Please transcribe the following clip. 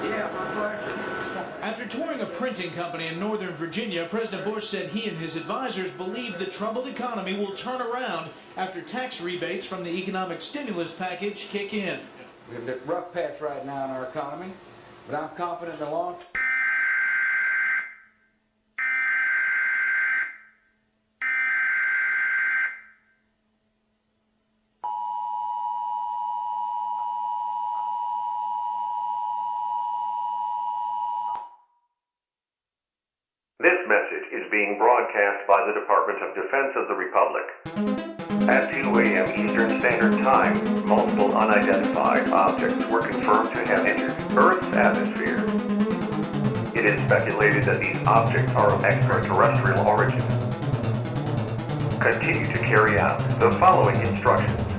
Yeah, my pleasure. After touring a printing company in Northern Virginia, President Bush said he and his advisors believe the troubled economy will turn around after tax rebates from the economic stimulus package kick in. We have a rough patch right now in our economy, but I'm confident in the long term. This message is being broadcast by the Department of Defense of the Republic. At 2 a.m. Eastern Standard Time, multiple unidentified objects were confirmed to have entered Earth's atmosphere. It is speculated that these objects are of extraterrestrial origin. Continue to carry out the following instructions.